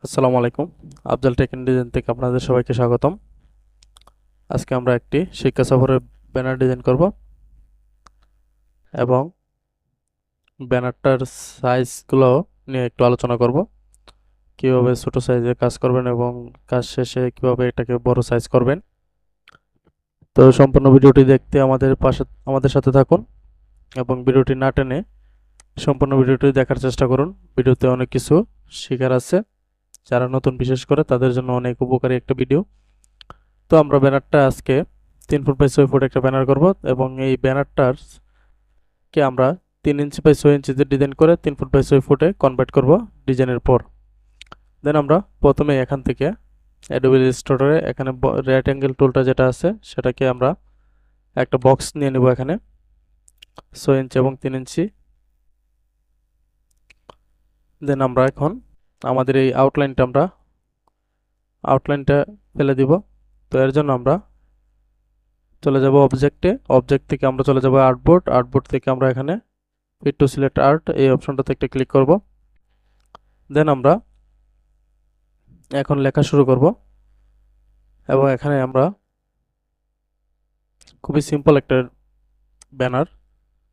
আসসালামু আলাইকুম। Afzal take end design থেকে আপনাদের সবাইকে স্বাগতম। আজকে আমরা একটি শিক্ষা সফরের ব্যানার ডিজাইন করব এবং ব্যানারটার সাইজগুলো নিয়ে একটু আলোচনা করব, কিভাবে ছোট সাইজে কাজ করবেন এবং কাজ শেষে কিভাবে এটাকে বড় সাইজ করবেন। তো সম্পূর্ণ ভিডিওটি দেখতে আমাদের সাথে থাকুন এবং ভিডিওটি না টেনে সম্পূর্ণ ভিডিওটি দেখার চেষ্টা করুন। ভিডিওতে অনেক কিছু শেখার আছে, যারা নতুন বিশেষ করে তাদের জন্য অনেক উপকারী একটা ভিডিও। তো আমরা ব্যানারটা আজকে 3 ফুট বাই 6 ফুট একটা ব্যানার করব এবং এই ব্যানারটার কে আমরা 3 ইঞ্চি বাই 6 ইঞ্চিতে ডিজাইন করে 3 ফুট বাই 6 ফুটে কনভার্ট করব ডিজাইনের পর। দেন আমরা প্রথমে এখান থেকে অ্যাডোবি ইলাস্ট্রেটরে এখানে রাইট অ্যাঙ্গেল টুলটা যেটা আছে সেটাকে আমরা একটা বক্স নিয়ে নেব এখানে 6 ইঞ্চি এবং 3 ইঞ্চি। দেন আমরা এখন আমাদের এই আউটলাইনটা ফেলে দিব। তো এর জন্য আমরা চলে যাব অবজেক্ট থেকে আমরা চলে যাব আর্টবোর্ড থেকে আমরা এখানে ফিট টু সিলেক্ট আর্ট এই অপশনটাতে একটা ক্লিক করব। দেন আমরা এখন লেখা শুরু করব এবং এখানে আমরা খুবই সিম্পল একটা ব্যানার,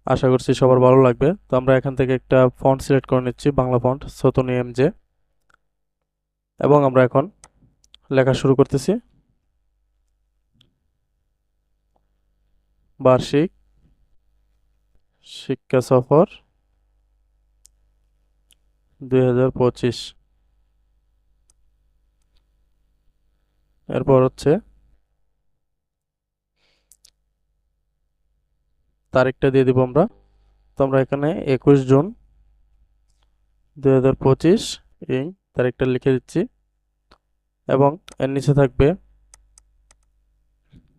আশা করছি সবার ভালো লাগবে। তো আমরা এখান থেকে একটা ফন্ট সিলেক্ট করে নিচ্ছি, বাংলা ফন্ট সতনি এমজে, এবং আমরা এখন লেখা শুরু করতেছি। বার্ষিক শিক্ষা সফর 2025। এরপর হচ্ছে তারিখটা দিয়ে দিব আমরা। তো আমরা এখানে 21 জুন 2025 এই তারিখটা লিখে দিচ্ছি এবং এর নিচে থাকবে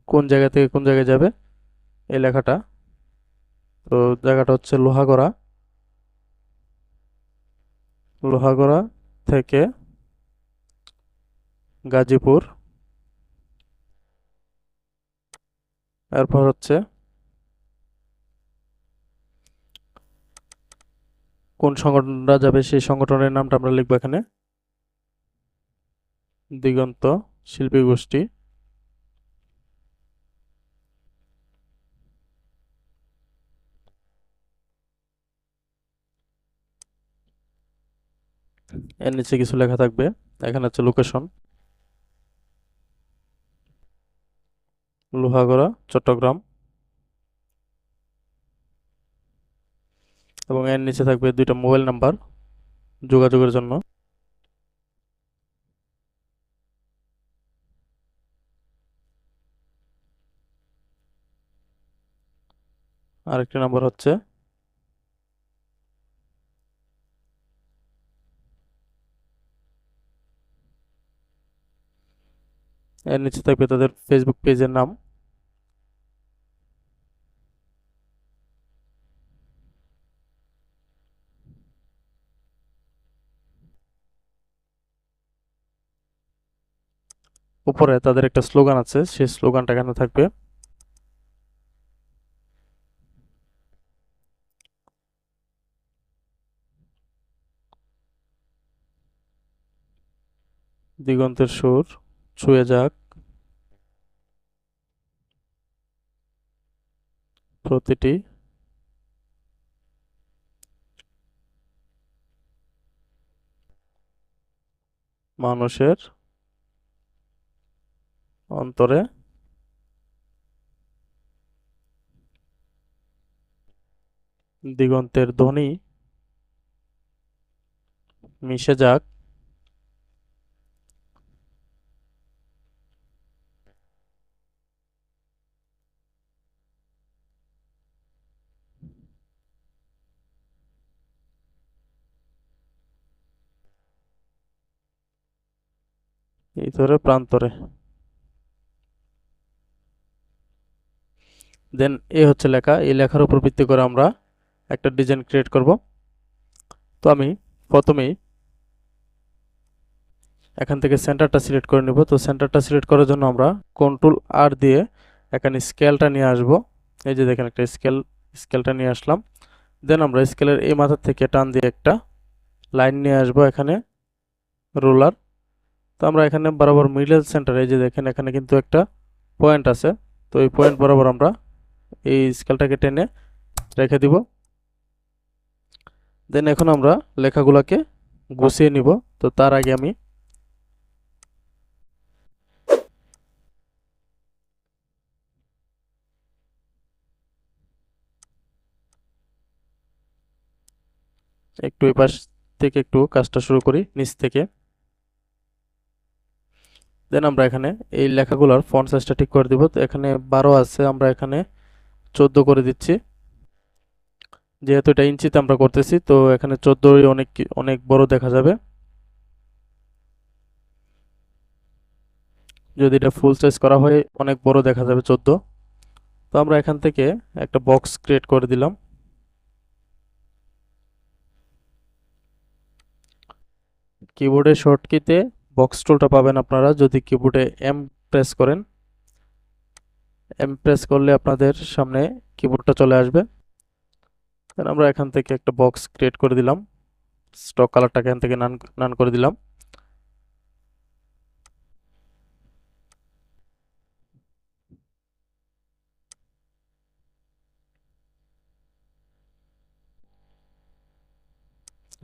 কোন জায়গা থেকে কোন জায়গায় যাবে এই লেখাটা। তো জায়গাটা হচ্ছে লোহাগড়া থেকে গাজীপুর। এরপর হচ্ছে কোন সংগঠনটা যাবে সেই সংগঠনের নামটা আমরা লিখবো এখানে, দিগন্ত শিল্পী গোষ্ঠী। এর নিচে কিছু লেখা থাকবে, এখানে হচ্ছে লোকেশন লোহাগড়া চট্টগ্রাম, এবং এর নিচে থাকবে 2টা মোবাইল নাম্বার যোগাযোগের জন্য। আরেকটি নাম্বার হচ্ছে এর নিচে থাকবে তাদের ফেসবুক পেজের নাম। উপরে তাদের একটা স্লোগান আছে, সেই স্লোগানটা এখানে থাকবে। দিগন্তের সুর ছুঁয়ে যাক প্রতিটি মানুষের অন্তরে, দিগন্তের ধ্বনি মিশে যাক ইতরে প্রান্তরে। দেন এই হচ্ছে লেখা, এই লেখার উপর ভিত্তি করে আমরা একটা ডিজাইন ক্রিয়েট করব। তো আমি প্রথমেই এখান থেকে সেন্টারটা সিলেক্ট করে নেব। তো সেন্টারটা সিলেক্ট করার জন্য আমরা কন্ট্রোল আর দিয়ে এখানে স্কেলটা নিয়ে আসব। এই যে দেখেন একটা স্কেলটা নিয়ে আসলাম। দেন আমরা স্কেলের এই মাথা থেকে টান দিয়ে একটা লাইন নিয়ে আসব এখানে রুলার। তো আমরা এখানে বরাবর মিডল সেন্টারে, এই যে দেখেন এখানে কিন্তু একটা পয়েন্ট আছে, তো এই পয়েন্ট বরাবর আমরা এই স্কেলটাকে টেনে রেখে দিব। দেন এখন আমরা লেখাগুলোকে গুছিয়ে নিব। তো তার আগে আমি একটু এই পাশ থেকে একটু কাজটা শুরু করি, নিচ থেকে। দেন আমরা এখানে এই লেখাগুলোর ফন্ট সাইজটা ঠিক করে দিব। তো এখানে 12 আছে, আমরা এখানে 14 করে দিচ্ছি। যেহেতু এটা ইঞ্চিতে আমরা করতেছি, তো এখানে 14 অনেক অনেক বড় দেখা যাবে। যদি এটা ফুল সাইজ করা হয় অনেক বড় দেখা যাবে 14। তো আমরা এখান থেকে একটা বক্স ক্রিয়েট করে দিলাম। কিবোর্ডের শর্টকিতে বক্স টুলটা পাবেন আপনারা যদি কিবোর্ডে এম প্রেস করেন। এম প্রেস করলে আপনাদের সামনে কিবোর্ডটা চলে আসবে। দেন আমরা এখান থেকে একটা বক্স ক্রিয়েট করে দিলাম। স্টক কালারটাকে এখান থেকে নান নান করে দিলাম।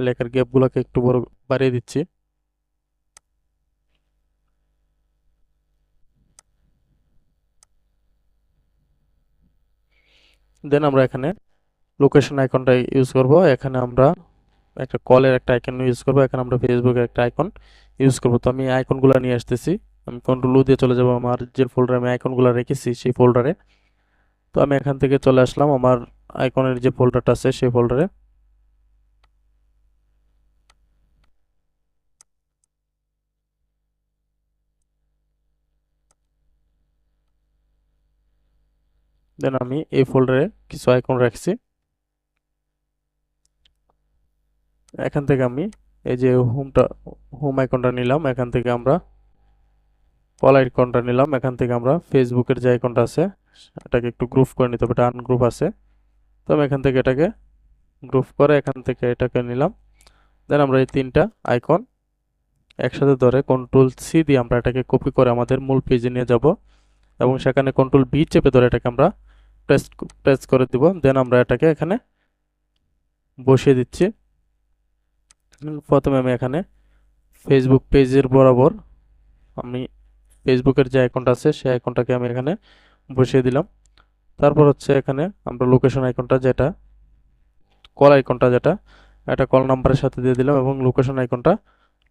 লেখার গ্যাপগুলোকে একটু বড় বাড়িয়ে দিচ্ছি। দেন আমরা এখানে লোকেশন আইকনটা ইউজ করব। এখানে আমরা একটা কলের একটা আইকন ইউজ করব। এখানে আমরা ফেসবুকের একটা আইকন ইউজ করব। তো আমি আইকনগুলো নিয়ে আসতেছি। আমি কন্ট্রোল ও দিয়ে চলে যাব আমার যে ফোল্ডারে আমি আইকনগুলো রেখেছি সেই ফোল্ডারে। তো আমি এখান থেকে চলে আসলাম আমার আইকনের যে ফোল্ডারটা আছে সেই ফোল্ডারে। দেন আমি এই ফোল্ডারে কিছু আইকন রাখছি। এখান থেকে আমি এই যে হোম আইকনটা নিলাম, এখান থেকে আমরা কল আইকনটা নিলাম, এখান থেকে আমরা ফেসবুকের যে আইকনটা আছে এটাকে একটু গ্রুপ করে নিতে হবে, এটা আনগ্রুপ আছে। তো আমি এখান থেকে এটাকে গ্রুপ করে এখান থেকে এটাকে নিলাম। দেন আমরা এই তিনটা আইকন একসাথে ধরে কন্ট্রোল সি দিয়ে আমরা এটাকে কপি করে আমাদের মূল পেজে নিয়ে যাব এবং সেখানে কন্ট্রোল বি চেপে ধরে এটাকে আমরা প্রেস প্রেস করে দিব। দেন আমরা এটাকে এখানে বসিয়ে দিচ্ছি। প্রথমে আমি এখানে ফেসবুক পেজের বরাবর আমি ফেসবুকের যে আইকনটা আছে সেই আইকনটাকে আমি এখানে বসিয়ে দিলাম। তারপর হচ্ছে এখানে আমরা লোকেশন আইকনটা যেটা কল আইকনটা যেটা এটা কল নাম্বারের সাথে দিয়ে দিলাম এবং লোকেশন আইকনটা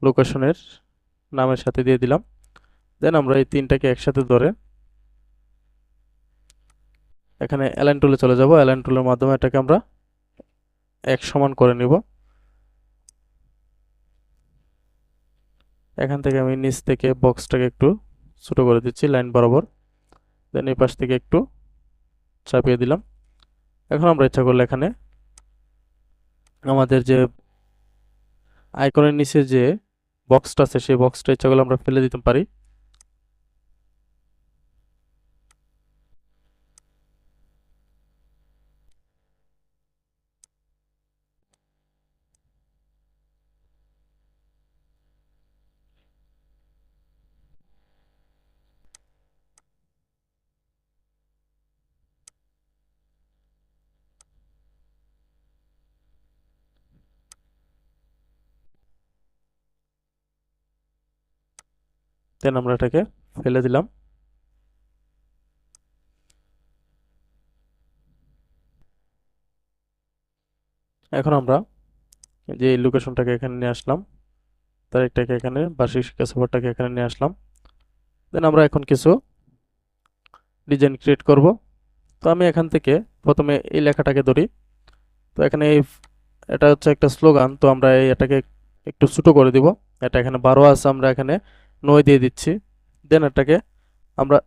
লোকেশনের নামের সাথে দিয়ে দিলাম। দেন আমরা এই তিনটাকে একসাথে ধরে এখানে অ্যালাইন টুলে চলে যাব। অ্যালাইন টুলের মাধ্যমে এটাকে আমরা এক সমান করে নিব। এখান থেকে আমি নিচ থেকে বক্সটাকে একটু ছোট করে দিচ্ছি লাইন বরাবর। দেন এই পাশ থেকে একটু চাপিয়ে দিলাম। এখন আমরা ইচ্ছা করলে এখানে আমাদের যে আইকনের নিচে যে বক্সটা আছে সেই বক্সটা ইচ্ছা করলে আমরা ফেলে দিতে পারি। দেন আমরা এটাকে ফেলে দিলাম। এখন আমরা যে লোকেশনটাকে এখানে নিয়ে আসলাম, তারিখটাকে এখানে, বার্ষিক শিক্ষা সফরটাকে এখানে নিয়ে আসলাম। দেন আমরা এখন কিছু ডিজাইন ক্রিয়েট করব। তো আমি এখান থেকে প্রথমে এই লেখাটাকে ধরি। তো এখানে এটা হচ্ছে একটা স্লোগান, তো আমরা এটাকে একটু ছোট করে দিব। এটা এখানে 12 আছে, আমরা এখানে 9 দিয়ে দিচ্ছি। দেন এটাকে আমরা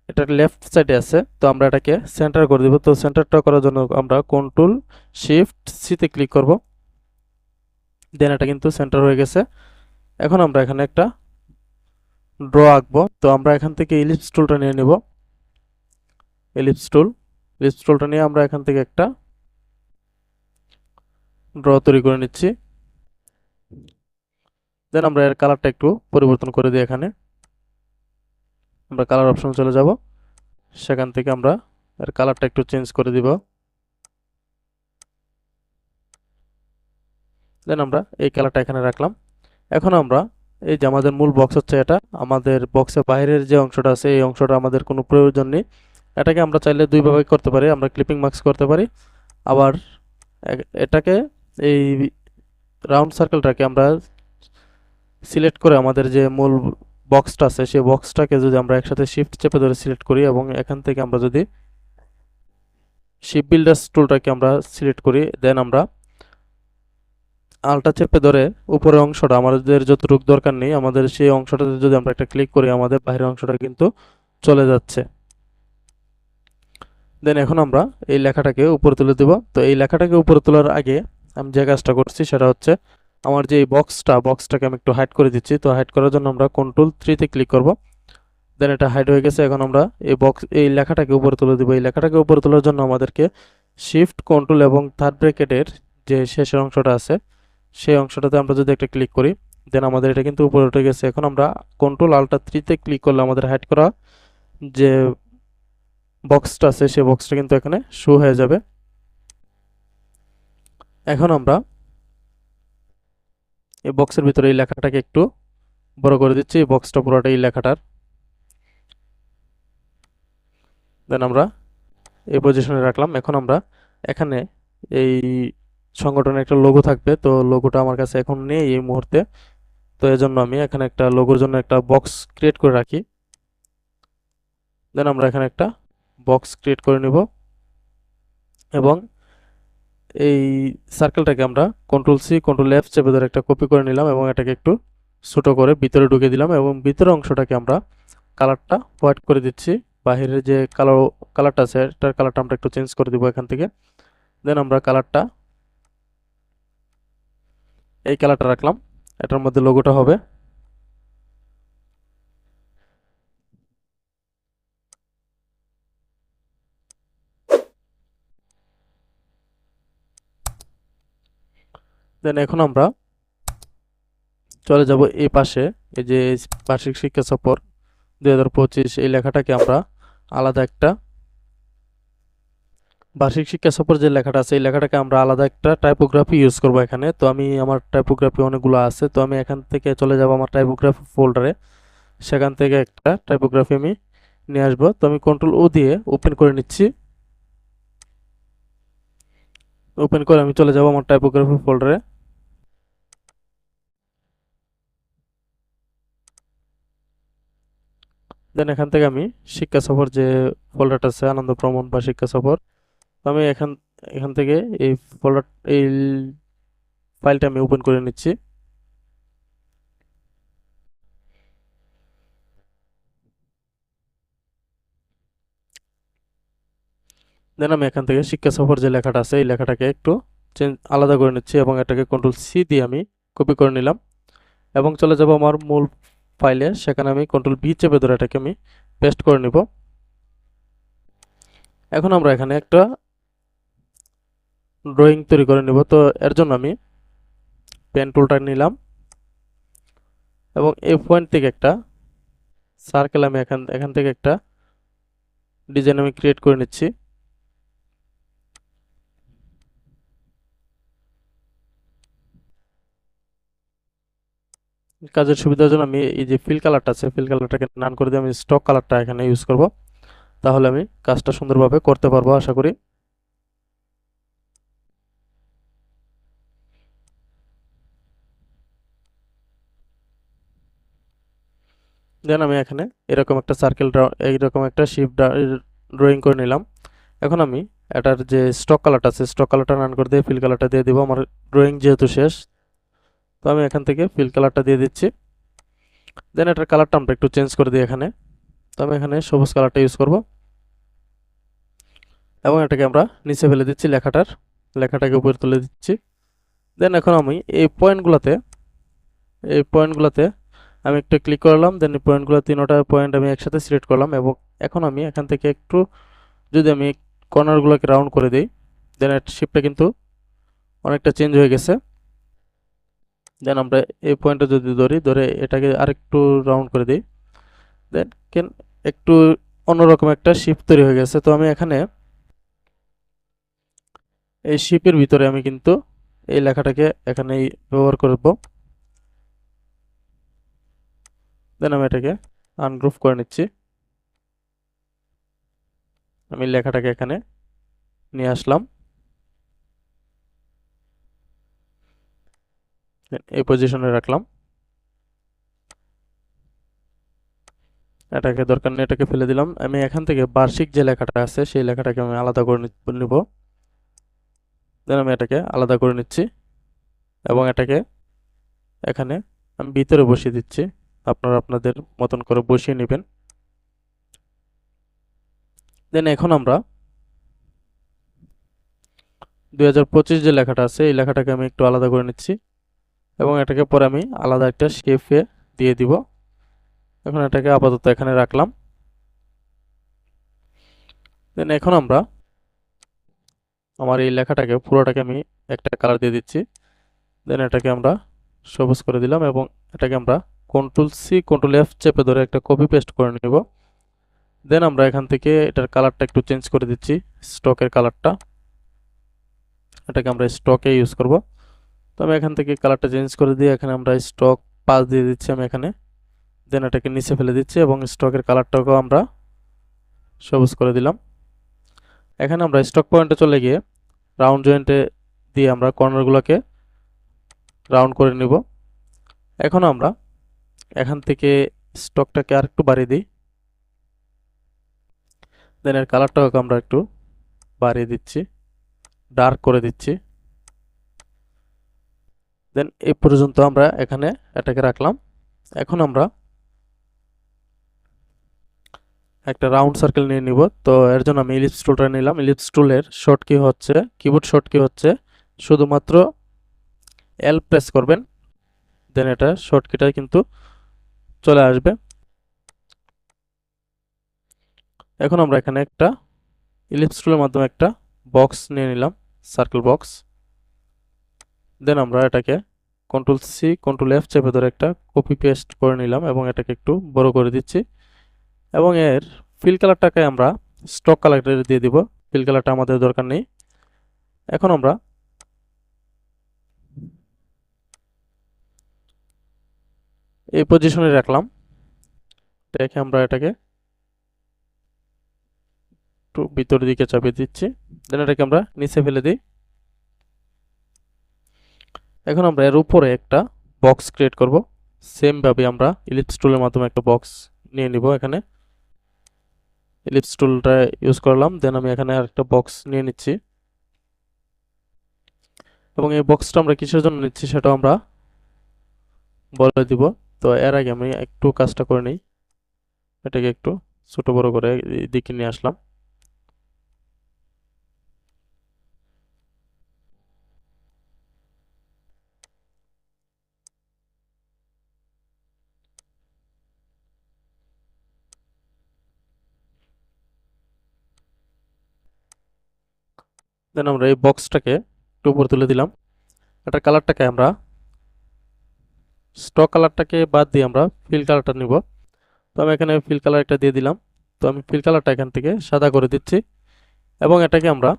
এটা লেফট সাইডে আছে, তো আমরা এটাকে সেন্টার করে দিব। তো সেন্টারটা করার জন্য আমরা কন্ট্রোল শিফট সি তে ক্লিক করব। দেন এটা কিন্তু সেন্টার হয়ে গেছে। এখন আমরা এখানে একটা ড্র আঁকবো। তো আমরা এখান থেকে ইলিপস টুলটা নিয়ে নিব। ইলিপস টুলটা নিয়ে আমরা এখান থেকে একটা ড্র তৈরি করে নিচ্ছি। দেন আমরা এর কালারটা একটু পরিবর্তন করে দিই। এখানে আমরা কালার অপশন চলে যাব, সেখান থেকে আমরা এর কালারটা একটু চেঞ্জ করে দিব। দেন আমরা এই কালারটা এখানে রাখলাম। এখন আমরা এই যে আমাদের মূল বক্স হচ্ছে এটা, আমাদের বক্সের বাইরের যে অংশটা আছে এই অংশটা আমাদের কোনো প্রয়োজন নেই। এটাকে আমরা চাইলে দুইভাবে করতে পারি, আমরা ক্লিপিং মাস্ক করতে পারি, আবার এটাকে এই রাউন্ড সার্কেলটাকে আমরা সিলেক্ট করে আমাদের যে মূল বক্সটা আছে সেই বক্সটাকে যদি আমরা একসাথে শিফট চেপে ধরে সিলেক্ট করি এবং এখান থেকে আমরা যদি শিপ বিল্ডার্স টুলটাকে আমরা সিলেক্ট করি, দেন আমরা আলটা চেপে ধরে উপরের অংশটা আমাদের যতটুকু দরকার নেই আমাদের সেই অংশটাতে যদি আমরা একটা ক্লিক করি আমাদের বাইরের অংশটা কিন্তু চলে যাচ্ছে। দেন এখন আমরা এই লেখাটাকে উপরে তুলে দেব। তো এই লেখাটাকে উপরে তোলার আগে আমি যে কাজটা করছি সেটা হচ্ছে আমার যে এই বক্সটাকে আমি একটু হাইড করে দিচ্ছি। তো হাইড করার জন্য আমরা Ctrl+3 তে ক্লিক করব। দেন এটা হাইড হয়ে গেছে। এখন আমরা এই লেখাটাকে উপরে তুলে দেব। এই লেখাটাকে উপরে তোলার জন্য আমাদেরকে শিফট কন্ট্রোল এবং থার্ড ব্র্যাকেটের যে শেষের অংশটা আছে সেই অংশটাতে আমরা যদি একটা ক্লিক করি, দেন আমাদের এটা কিন্তু উপরে উঠে গেছে। এখন আমরা Ctrl+Alt+3 তে ক্লিক করলে আমাদের হাইড করা যে বক্সটা আছে সেই বক্সটা কিন্তু এখানে শো হয়ে যাবে। এখন আমরা এই বক্সের ভিতরে এই লেখাটাকে একটু বড় করে দিচ্ছি, এই বক্সটা পুরোটা এই লেখাটার। দেন আমরা এই পজিশনে রাখলাম। এখন আমরা এখানে এই সংগঠনের একটা লোগো থাকবে, তো লোগোটা আমার কাছে এখন নেই এই মুহূর্তে, তো এজন্য আমি এখানে একটা লোগোর জন্য একটা বক্স ক্রিয়েট করে রাখি। দেন আমরা এখানে একটা বক্স ক্রিয়েট করে নিব এবং এই সার্কেলটাকে আমরা Ctrl+C Ctrl+F চেপে ধরে একটা কপি করে নিলাম এবং এটাকে একটু ছোট করে ভিতরে ঢুকে দিলাম এবং ভিতরের অংশটাকে আমরা কালারটা হোয়াইট করে দিচ্ছি। বাহিরের যে কালারটা আছে এটার কালারটা আমরা একটু চেঞ্জ করে দিব এখান থেকে। দেন আমরা কালারটা এই কালারটা রাখলাম, এটার মধ্যে লোগোটা হবে। দেন এখন আমরা চলে যাব এই পাশে, এই যে বার্ষিক শিক্ষা সফর 2025 এই লেখাটাকে আমরা আলাদা একটা বার্ষিক শিক্ষা সফর যে লেখাটা আছে এই লেখাটাকে আমরা আলাদা একটা টাইপোগ্রাফি ইউজ করব এখানে। তো আমি আমার টাইপোগ্রাফি অনেকগুলো আছে, তো আমি এখান থেকে চলে যাব আমার টাইপোগ্রাফি ফোল্ডারে, সেখান থেকে একটা টাইপোগ্রাফি আমি নিয়ে আসবো। তো আমি Ctrl+O দিয়ে ওপেন করে নিচ্ছি। ওপেন করে আমি চলে যাব আমার টাইপোগ্রাফি ফোল্ডারে। দেন এখান থেকে আমি শিক্ষা সফর যে ফোল্ডারটা আছে আনন্দ ভ্রমণ বা শিক্ষা সফর, তো আমি এখান এখান থেকে এই ফোল্ডার এই ফাইলটা আমি ওপেন করে নিচ্ছি। দেন আমি এখান থেকে শিক্ষা সফর যে লেখাটা আছে এই লেখাটাকে একটু আলাদা করে নিচ্ছি এবং এটাকে Ctrl+C দিয়ে আমি কপি করে নিলাম এবং চলে যাব আমার মূল ফাইলে, সেখানে আমি Ctrl+V চেপে ধরে এটাকে আমি পেস্ট করে নিব। এখন আমরা এখানে একটা ড্রয়িং তৈরি করে নিব। তো এর জন্য আমি পেন টুলটা নিলাম এবং এই পয়েন্ট থেকে একটা সার্কেল আমি এখান থেকে একটা ডিজাইন আমি ক্রিয়েট করে নিচ্ছি। কাজের সুবিধার জন্য আমি এই যে ফিল কালারটা আছে ফিল কালারটাকে নান করে দিয়ে আমি স্টক কালারটা এখানে ইউজ করব, তাহলে আমি কাজটা সুন্দরভাবে করতে পারবো আশা করি। দেন আমি এখানে এরকম একটা সার্কেল এইরকম একটা শিপ ড্রয়িং করে নিলাম। এখন আমি এটার যে স্টক কালারটা আছে স্টক কালারটা নান করে দিয়ে ফিল কালারটা দিয়ে দিব। আমার ড্রয়িং যেহেতু শেষ, তো আমি এখান থেকে ফিল কালারটা দিয়ে দিচ্ছি। দেন এটার কালারটা আমরা একটু চেঞ্জ করে দিই এখানে, তো আমি এখানে সবুজ কালারটা ইউজ করব এবং এটাকে আমরা নিচে ফেলে দিচ্ছি লেখাটাকে উপরে তুলে দিচ্ছি। দেন এখন আমি এই পয়েন্টগুলোতে আমি একটু ক্লিক করলাম। দেন এই পয়েন্টগুলো তিনটা পয়েন্ট আমি একসাথে সিলেক্ট করলাম এবং এখন আমি এখান থেকে একটু যদি আমি কর্নারগুলোকে রাউন্ড করে দিই, দেন এর শেপটা কিন্তু অনেকটা চেঞ্জ হয়ে গেছে। দেন আমরা এই পয়েন্টটা যদি ধরে এটাকে আরেকটু রাউন্ড করে দিই, দেন একটু অন্যরকম একটা শেপ তৈরি হয়ে গেছে। তো আমি এখানে এই শেপের ভিতরে আমি কিন্তু এই লেখাটাকে এখানে ব্যবহার করব। দেন আমি এটাকে আনগ্রুপ করে নিচ্ছি। আমি লেখাটাকে এখানে নিয়ে আসলাম, এই পজিশনে রাখলাম। এটাকে দরকার নেই, এটাকে ফেলে দিলাম। আমি এখান থেকে বার্ষিক যে লেখাটা আছে সেই লেখাটাকে আমি আলাদা করে নিব। দেন আমি এটাকে আলাদা করে নিচ্ছি এবং এটাকে এখানে আমি ভিতরে বসিয়ে দিচ্ছি। আপনারা আপনাদের মতন করে বসিয়ে নেবেন। দেন এখন আমরা 2025 যে লেখাটা আছে এই লেখাটাকে আমি একটু আলাদা করে নিচ্ছি এবং এটাকে পরে আমি আলাদা একটা শেপে দিয়ে দিব। এখন এটাকে আপাতত এখানে রাখলাম। দেন এখন আমরা আমার এই লেখাটাকে পুরোটাকে আমি একটা কালার দিয়ে দিচ্ছি। দেন এটাকে আমরা সবুজ করে দিলাম এবং এটাকে আমরা Ctrl+C Ctrl+F চেপে ধরে একটা কপি পেস্ট করে নিব। দেন আমরা এখান থেকে এটার কালারটা একটু চেঞ্জ করে দিচ্ছি, স্টকের কালারটা। এটাকে আমরা স্টকে ইউজ করব। তো আমি এখান থেকে কালারটা চেঞ্জ করে দিয়ে এখানে আমরা স্টক 5 দিয়ে দিচ্ছি আমি এখানে। দেন এটাকে নিচে ফেলে দিচ্ছি এবং স্টকের কালারটাকেও আমরা সবুজ করে দিলাম। এখানে আমরা স্টক পয়েন্টে চলে গিয়ে রাউন্ড জয়েন্টে দিয়ে আমরা কর্নারগুলোকে রাউন্ড করে নিব। এখন আমরা এখান থেকে স্টকটাকে আরেকটু বাড়িয়ে দিই। দেন এর কালারটাকে আমরা একটু বাড়িয়ে দিচ্ছি, ডার্ক করে দিচ্ছি। দেন এই পর্যন্ত আমরা এখানে এটাকে রাখলাম। এখন আমরা একটা রাউন্ড সার্কেল নিয়ে নিব। তো এর জন্য আমি ইলিপস টুলটা নিলাম। ইলিপস টুলের শর্ট কি হচ্ছে, কিবোর্ড শর্ট কি হচ্ছে শুধুমাত্র এল প্রেস করবেন, দেন এটা শর্ট কিটা কিন্তু চলে আসবে। এখন আমরা এখানে একটা ইলিপস টুলের মাধ্যমে একটা বক্স নিয়ে নিলাম, সার্কেল বক্স। দেন আমরা এটাকে Ctrl+C Ctrl+F চেপে ধরে একটা কপি পেস্ট করে নিলাম এবং এটাকে একটু বড় করে দিচ্ছি এবং এর ফিল কালারটাকে আমরা স্টক কালারে দিয়ে দিব। ফিল কালারটা আমাদের দরকার নেই। এখন আমরা এই পজিশনে রাখলাম। দেখে আমরা এটাকে একটু ভিতরের দিকে চাপিয়ে দিচ্ছি। দেন এটাকে আমরা নিচে ফেলে দিই। এখন আমরা এর উপরে একটা বক্স ক্রিয়েট করব। সেম ভাবে আমরা ইলিপস টুলের মাধ্যমে একটা বক্স নিয়ে নিব। এখানে ইলিপস টুলটা ইউজ করলাম। দেন আমি এখানে আরেকটা বক্স নিয়ে নিচ্ছি এবং এই বক্সটা আমরা কিসের জন্য নিচ্ছি সেটা আমরা বলে দিব। তো এর আগে আমি একটু কাজটা করে নিই, এটাকে একটু ছোট বড় করে দিকে নিয়ে আসলাম। দেন আমরা এই বক্সটাকে একটু উপরে তুলে দিলাম। এটার কালারটাকে আমরা স্টক কালারটাকে বাদ দিয়ে আমরা ফিল কালারটা নিব। তো আমি এখানে ফিল কালার একটা দিয়ে দিলাম। তো আমি ফিল কালারটা এখান থেকে সাদা করে দিচ্ছি এবং এটাকে আমরা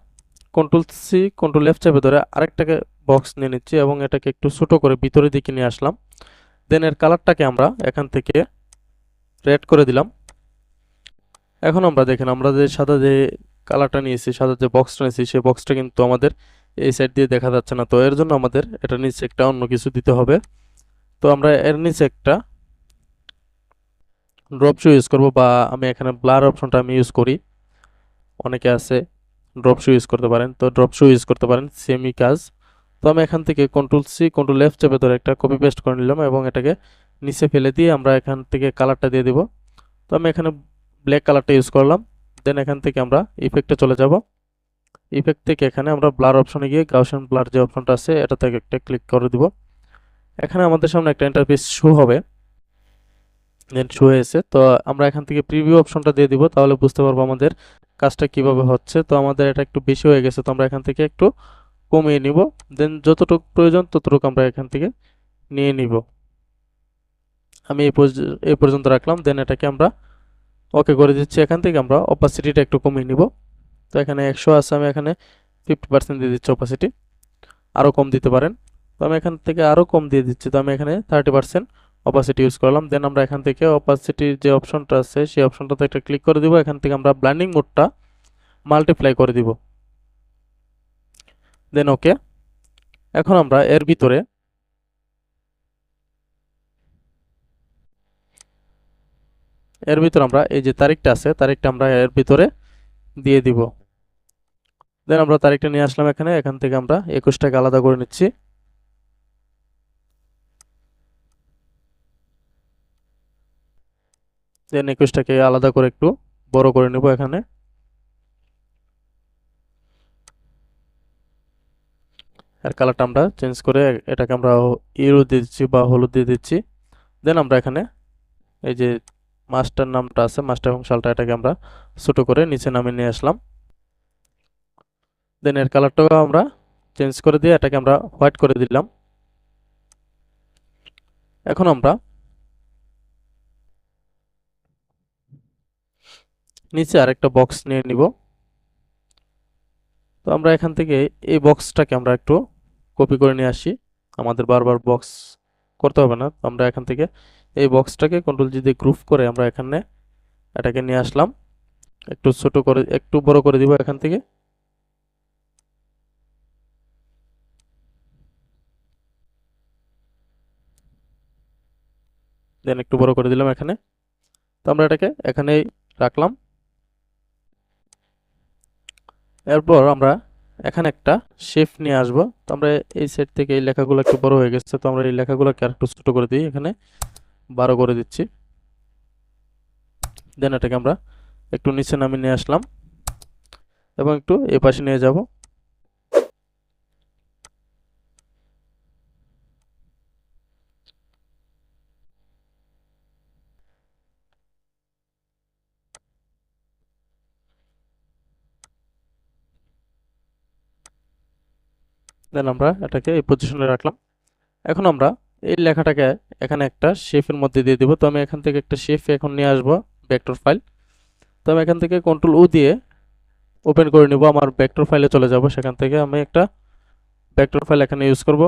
Ctrl+C Ctrl+F চেপে ধরে আরেকটাকে বক্স নিয়ে নিচ্ছি এবং এটাকে একটু ছোট করে ভিতরের দিকে নিয়ে আসলাম। দেন এর কালারটাকে আমরা এখান থেকে রেড করে দিলাম। এখন আমরা দেখেন আমরা যে সাদা যে কালারটা নিয়েছি, সাদা যে বক্সটা নিয়েছি সেই বক্সটা কিন্তু আমাদের এই সাইড দিয়ে দেখা যাচ্ছে না। তো এর জন্য আমাদের এটা নিচে একটা অন্য কিছু দিতে হবে। তো আমরা এর নিচে একটা ড্রপ শো ইউজ করব, বা আমি এখানে ব্লার অপশনটা আমি ইউজ করি। অনেকে আছে ড্রপ শো ইউজ করতে পারেন, তো ড্রপ শো ইউজ করতে পারেন, সেমই কাজ। তো আমি এখান থেকে Ctrl+C Ctrl+F চেপে ধরে একটা কপি পেস্ট করে নিলাম এবং এটাকে নিচে ফেলে দিয়ে আমরা এখান থেকে কালারটা দিয়ে দিব। তো আমি এখানে ব্ল্যাক কালারটা ইউজ করলাম। দেন এখান থেকে আমরা ইফেক্টে চলে যাব। ইফেক্ট থেকে এখানে আমরা ব্লার অপশনে গিয়ে গাউসিয়ান ব্লার যে অপশনটা আছে এটা থেকে একটা ক্লিক করে দিব। এখানে আমাদের সামনে একটা ইন্টারফেস শো হবে। দেন শো হয়েছে। তো আমরা এখান থেকে প্রিভিউ অপশনটা দিয়ে দিব, তাহলে বুঝতে পারবো আমাদের কাজটা কিভাবে হচ্ছে। তো আমাদের এটা একটু বেশি হয়ে গেছে, তো আমরা এখান থেকে একটু কমিয়ে নিব। দেন যতটুকু প্রয়োজন ততটুকু আমরা এখান থেকে নিয়ে নিব। আমি এই পর্যন্ত রাখলাম, দেন এটাকে আমরা ওকে করে দিচ্ছি। এখান থেকে আমরা অপাসিটিটা একটু কমিয়ে নিব। তো এখানে 100 আছে, আমি এখানে 50% দিয়ে দিচ্ছি অপাসিটি, আরও কম দিতে পারেন। তো আমি এখান থেকে আরও কম দিয়ে দিচ্ছি, তো আমি এখানে 30% অপাসিটি ইউজ করলাম। দেন আমরা এখান থেকে অপাসিটির যে অপশনটা আছে সেই অপশনটাতে একটা ক্লিক করে দিব। এখান থেকে আমরা ব্লেন্ডিং মোডটা মাল্টিপ্লাই করে দিব, দেন ওকে। এখন আমরা এর ভিতরে আমরা এই যে তারিখটা আছে, তারিখটা আমরা এর ভিতরে দিয়ে দিব। দেন আমরা তারিখটা নিয়ে আসলাম এখানে, এখান থেকে আমরা 21টাকে আলাদা করে নিচ্ছি। দেন 21টাকে আলাদা করে একটু বড় করে নেব এখানে। আর কালারটা আমরা চেঞ্জ করে এটাকে আমরা ইয়েলো দিয়ে দিচ্ছি বা হলুদ দিয়ে দিচ্ছি। দেন আমরা এখানে এই যে মাস্টার নামটা আছে, মাস্টার এবং শালটা, এটাকে আমরা ছোট করে নিচে নামিয়ে নিয়ে আসলাম। দেন এর কালারটাও আমরা চেঞ্জ করে দিয়ে এটাকে আমরা হোয়াইট করে দিলাম। এখন আমরা নিচে আরেকটা বক্স নিয়ে নিব। তো আমরা এখান থেকে এই বক্সটাকে আমরা একটু কপি করে নিয়ে আসি, আমাদের বারবার বক্স করতে হবে না। আমরা এখান থেকে এই বক্সটাকে কন্ট্রোল জি দিয়ে গ্রুপ করে আমরা এখানে এটাকে নিয়ে আসলাম, একটু ছোট করে একটু বড় করে দিব এখান থেকে। দেন একটু বড় করে দিলাম এখানে। তো আমরা এটাকে এখানেই রাখলাম। এরপর আমরা এখানে একটা শেপ নিয়ে আসব। তো আমরা এই সাইড থেকে এই লেখাগুলো একটু বড় হয়ে গেছে, তো আমরা এই লেখাগুলোকে আর একটু ছোট করে দিই, এখানে 12 করে দিচ্ছি। দেন এটাকে আমরা একটু নিচে নামিয়ে নিয়ে আসলাম এবং একটু এই পাশে নিয়ে যাব। দেন আমরা এটাকে এই পজিশনে রাখলাম। এখন আমরা এই লেখাটাকে এখানে একটা শেপের মধ্যে দিয়ে দিব। তো আমি এখান থেকে একটা শেপ এখন নিয়ে আসবো, ভেক্টর ফাইল। তো আমি এখান থেকে কন্ট্রোল ও দিয়ে ওপেন করে নিব, আমার ভেক্টর ফাইলে চলে যাব। সেখান থেকে আমি একটা ভেক্টর ফাইল এখানে ইউজ করব।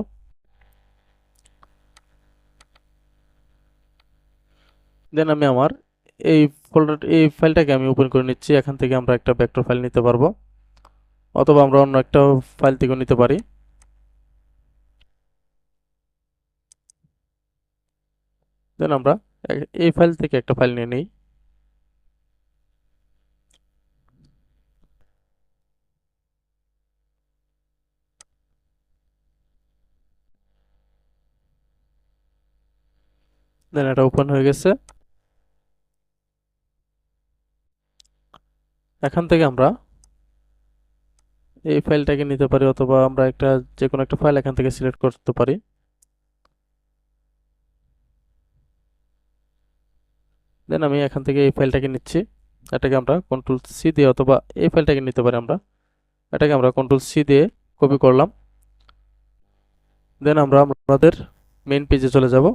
দেন আমি আমার এই ফাইলটাকে আমি ওপেন করে নিচ্ছি। এখান থেকে আমরা একটা ভেক্টর ফাইল নিতে পারবো, অথবা আমরা অন্য একটা ফাইল থেকেও নিতে পারি। দেন আমরা এই ফাইল থেকে একটা ফাইল নিয়ে নিই। দেন এটা ওপেন হয়ে গেছে। এখান থেকে আমরা এই ফাইলটাকে নিতে পারি, অথবা আমরা যে কোনো একটা ফাইল এখান থেকে সিলেক্ট করতে পারি। দেন আমি এখান থেকে এই ফাইলটাকে নিচ্ছি, এটাকে আমরা কন্ট্রোল সি দিয়ে, অথবা এই ফাইলটাকে নিতে পারি আমরা, এটাকে আমরা কন্ট্রোল সি দিয়ে কপি করলাম। দেন আমরা আমাদের মেইন পেজে চলে যাব।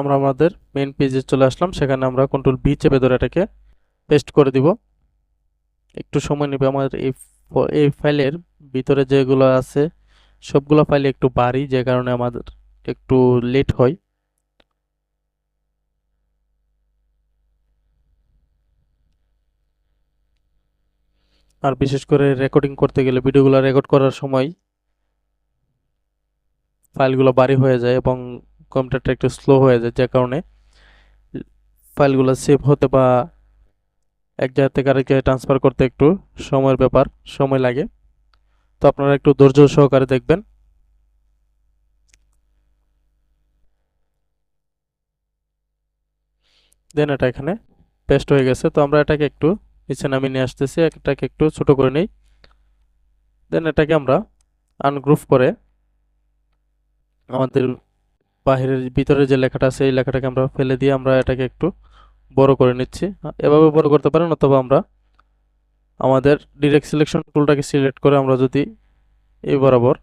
আমরা আমাদের মেইন পেজে চলে আসলাম, সেখানে আমরা কন্ট্রোল ভি চেপে ধরে এটাকে পেস্ট করে দিব। একটু সময় নেবে আমাদের এই ফাইলের ভিতরে যেগুলো আছে সবগুলো ফাইল একটু ভারী, যে কারণে আমাদের একটু লেট হয়। আর বিশেষ করে রেকর্ডিং করতে গেলে, ভিডিওগুলো রেকর্ড করার সময় ফাইলগুলো ভারী হয়ে যায় এবং কম্পিউটারটা একটু স্লো হয়ে যায়, যে কারণে ফাইলগুলো সেভ হতে বা এক জায়গা থেকে আরেক জায়গায় ট্রান্সফার করতে একটু সময়ের ব্যাপার, সময় লাগে। তো আপনারা একটু ধৈর্য সহকারে দেখবেন। দেন এটা এখানে পেস্ট হয়ে গেছে। তো আমরা এটাকে একটু নিচে নামিয়ে নিয়ে আসতেছি, এটাকে একটু ছোট করে নিই। দেন এটাকে আমরা আনগ্রুপ করে আমাদের বাহিরের ভিতরে যে লেখাটা আছে এই লেখাটাকে আমরা ফেলে দিয়ে আমরা এটাকে একটু বড় করে নিচ্ছি। এভাবে বড় করতে পারেন, অথবা আমরা আমাদের ডিরেক্ট সিলেকশন টুলটাকে সিলেক্ট করে আমরা যদি এই বরাবর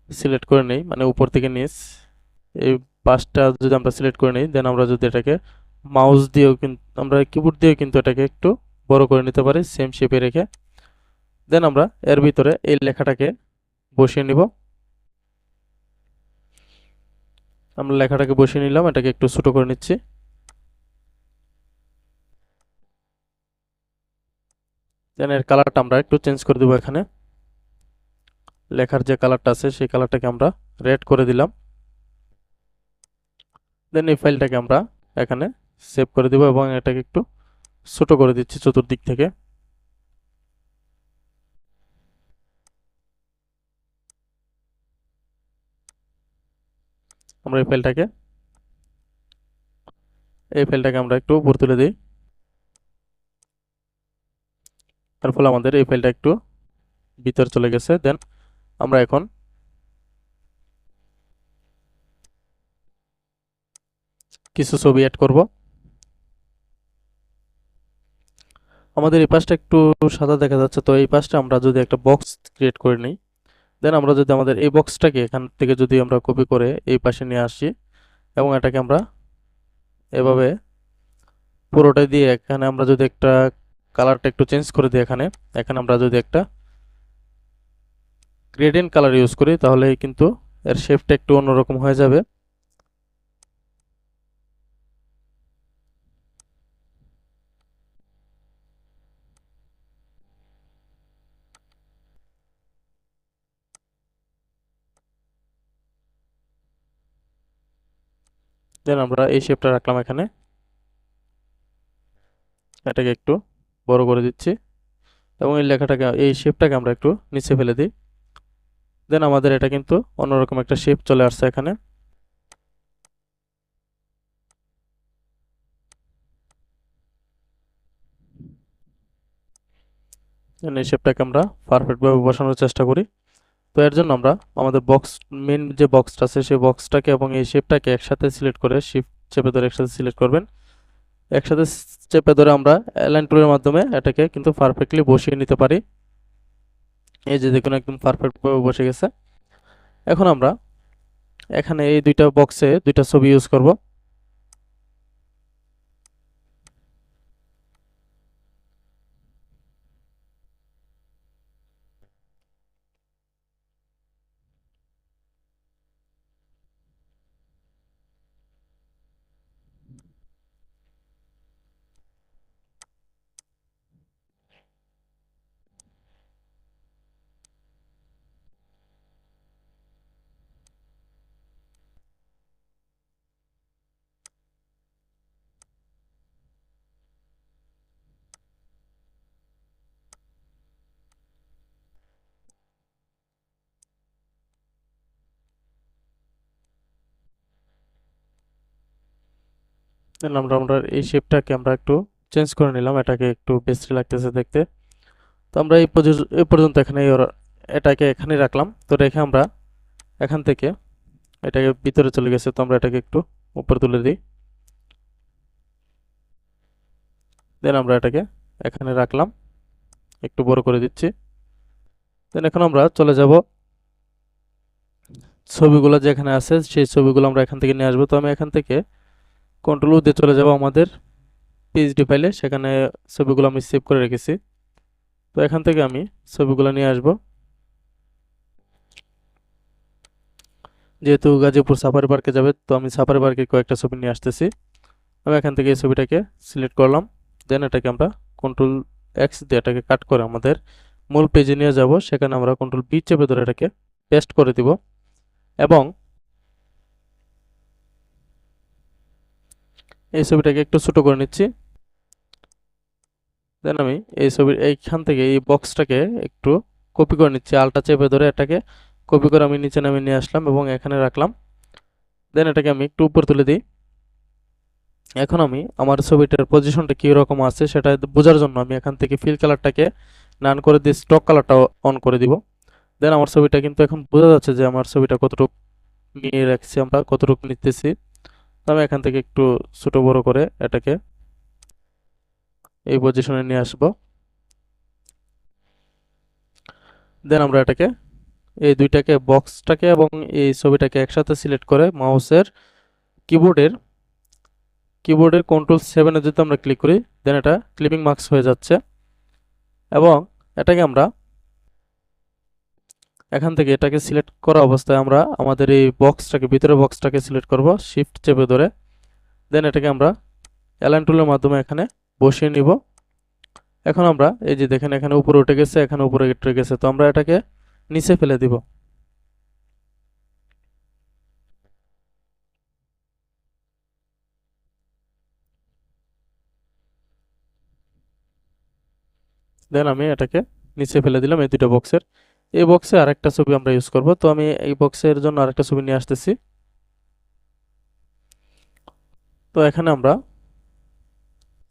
সিলেক্ট করে নেই, মানে উপর থেকে নিচ এই পাঁচটা যদি আমরা সিলেক্ট করে নিই, দেন আমরা যদি এটাকে মাউস দিয়েও কিন্তু আমরা কিবোর্ড দিয়েও কিন্তু এটাকে একটু বড় করে নিতে পারি সেম শেপে রেখে। দেন আমরা এর ভিতরে এই লেখাটাকে বসিয়ে নিব। আমরা লেখাটাকে বসিয়ে নিলাম, এটাকে একটু ছোট করে নিচ্ছি। দেন এর কালারটা আমরা একটু চেঞ্জ করে দেবো। এখানে লেখার যে কালারটা আছে সেই কালারটাকে আমরা রেড করে দিলাম। দেন এই ফাইলটাকে আমরা এখানে সেভ করে দিব এবং এটাকে একটু ছোট করে দিচ্ছি চতুর্দিক থেকে। আমরা এই ফাইলটাকে আমরা একটু উপর তুলে দিই। তার ফলে আমাদের এই ফাইলটা একটু ভিতরে চলে গেছে। দেন আমরা এখন কিছু ছবি অ্যাড করব। আমাদের এই পাশটা একটু সাদা দেখা যাচ্ছে, তো এই পাশটা আমরা যদি একটা বক্স ক্রিয়েট করে নিই, দেন আমরা যদি আমাদের এই বক্সটাকে এখান থেকে যদি আমরা কপি করে এই পাশে নিয়ে আসি এবং এটাকে আমরা এভাবে পুরোটাই দিয়ে এখানে আমরা যদি একটা কালারটা একটু চেঞ্জ করে দিই, এখানে এখানে আমরা যদি একটা গ্রেডিয়েন্ট কালার ইউজ করি তাহলে কিন্তু এর শেপটা একটু অন্যরকম হয়ে যাবে। দেন আমরা এই শেপটা রাখলাম এখানে, এটাকে একটু বড় করে দিচ্ছি এবং এই লেখাটাকে এই শেপটাকে আমরা একটু নিচে ফেলে দিই। দেন আমাদের এটা কিন্তু অন্যরকম একটা শেপ চলে আসছে এখানে। এই শেপটাকে আমরা পারফেক্টভাবে বসানোর চেষ্টা করি। তো এর জন্য আমরা আমাদের বক্স মেন যে বক্সটা আছে সেই বক্সটাকে এবং এই শেপটাকে একসাথে সিলেক্ট করে শিফট চেপে ধরে একসাথে সিলেক্ট করবেন। একসাথে চেপে ধরে আমরা অ্যালাইন টুলের মাধ্যমে এটাকে কিন্তু পারফেক্টলি বসিয়ে নিতে পারি। এই যে দেখুন একদম পারফেক্টভাবে বসে গেছে। এখন আমরা এখানে এই দুইটা বক্সে দুইটা ছবি ইউজ করব। দেন আমরা এই শেপটাকে আমরা একটু চেঞ্জ করে নিলাম, এটাকে একটু বেস্ট লাগতেছে দেখতে। তো আমরা এই পর্যন্ত এখানে এটাকে এখানে রাখলাম। তো রেখে আমরা এখান থেকে এটাকে ভিতরে চলে গেছে, তো আমরা এটাকে একটু উপরে তুলে দিই। দেন আমরা এটাকে এখানে রাখলাম, একটু বড় করে দিচ্ছি। দেন এখন আমরা চলে যাব ছবিগুলো যেখানে আছে সেই ছবিগুলো আমরা এখান থেকে নিয়ে আসবো। তো আমি এখান থেকে কন্ট্রোল ও দিয়ে চলে যাব আমাদের পিএইচডি ফাইলে, সেখানে ছবিগুলো আমি সেভ করে রেখেছি। তো এখান থেকে আমি ছবিগুলো নিয়ে আসব। যেহেতু গাজীপুর সাফারি পার্কে যাবে, তো আমি সাফারি পার্কের কয়েকটা ছবি নিয়ে আসতেছি। আমি এখান থেকে এই ছবিটাকে সিলেক্ট করলাম। দেন এটাকে আমরা কন্ট্রোল এক্স দিয়ে এটাকে কাট করে আমাদের মূল পেজে নিয়ে যাব। সেখানে আমরা কন্ট্রোল বি চেপে ধরে এটাকে পেস্ট করে দিব এবং এই ছবিটাকে একটু ছোট করে নিচ্ছি। দেন আমি এই ছবির এইখান থেকে এই বক্সটাকে একটু কপি করে নিচ্ছি, আলটা চেপে ধরে এটাকে কপি করে আমি নিচে নামিয়ে নিয়ে আসলাম এবং এখানে রাখলাম। দেন এটাকে আমি একটু উপর তুলে দিই। এখন আমি আমার ছবিটার পজিশনটা কী রকম আছে সেটা বোঝার জন্য আমি এখান থেকে ফিল কালারটাকে নান করে দিয়ে স্টক কালারটা অন করে দিব। দেন আমার ছবিটা কিন্তু এখন বোঝা যাচ্ছে যে আমার ছবিটা কতটুকু নিয়ে রাখছি, আমরা কতটুকু নিতেছি। তো আমি এখান থেকে একটু ছোট বড় করে এটাকে এই পজিশনে নিয়ে আসব। দেন আমরা এটাকে এই দুইটাকে বক্সটাকে এবং এই ছবিটাকে একসাথে সিলেক্ট করে মাউসের কিবোর্ডের কিবোর্ডের Ctrl+7 যদি আমরা ক্লিক করি, দেন এটা ক্লিপিং মার্কস হয়ে যাচ্ছে। এবং এটাকে আমরা এখান থেকে এটাকে সিলেক্ট করা অবস্থায় আমরা আমাদের এই বক্সটাকে ভিতরের বক্সটাকে সিলেক্ট করব শিফট চেপে ধরে। দেন এটাকে আমরা অ্যালাইন টুলের মাধ্যমে এখানে বসিয়ে নিব। এখন আমরা এই যে দেখেন এখানে উপরে উঠে গেছে, এখানে উপরে উঠে গেছে, তো আমরা এটাকে নিচে ফেলে দিব। দেন আমি এটাকে নিচে ফেলে দিলাম এই দুটো বক্সের। এই বক্সে আরেকটা ছবি আমরা ইউজ করব, তো আমি এই বক্সের জন্য আরেকটা ছবি নিয়ে আসতেছি। তো এখানে আমরা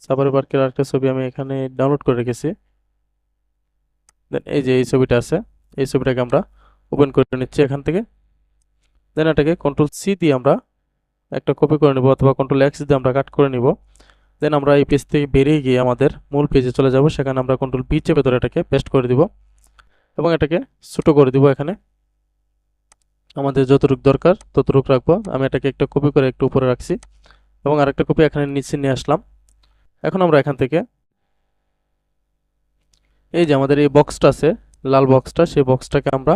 সাফারি পার্কের আরেকটা ছবি আমি এখানে ডাউনলোড করে রেখেছি। দেন এই যে এই ছবিটা আছে, এই ছবিটাকে আমরা ওপেন করে নিচ্ছি এখান থেকে। দেন এটাকে Ctrl+C দিয়ে আমরা একটা কপি করে নেব, অথবা Ctrl+X দিয়ে আমরা কাট করে নিব। দেন আমরা এই পেজ থেকে বেরিয়ে গিয়ে আমাদের মূল পেজে চলে যাব, সেখানে আমরা Ctrl+V চেপে ধরে এটাকে পেস্ট করে দিব এবং এটাকে ছোট করে দিব। এখানে আমাদের যতটুকু দরকার ততটুকু রাখবো। আমি এটাকে একটা কপি করে একটু উপরে রাখছি এবং আরেকটা কপি এখানে নিচে নিয়ে আসলাম। এখন আমরা এখান থেকে এই যে আমাদের এই বক্সটা আছে, লাল বক্সটা, সেই বক্সটাকে আমরা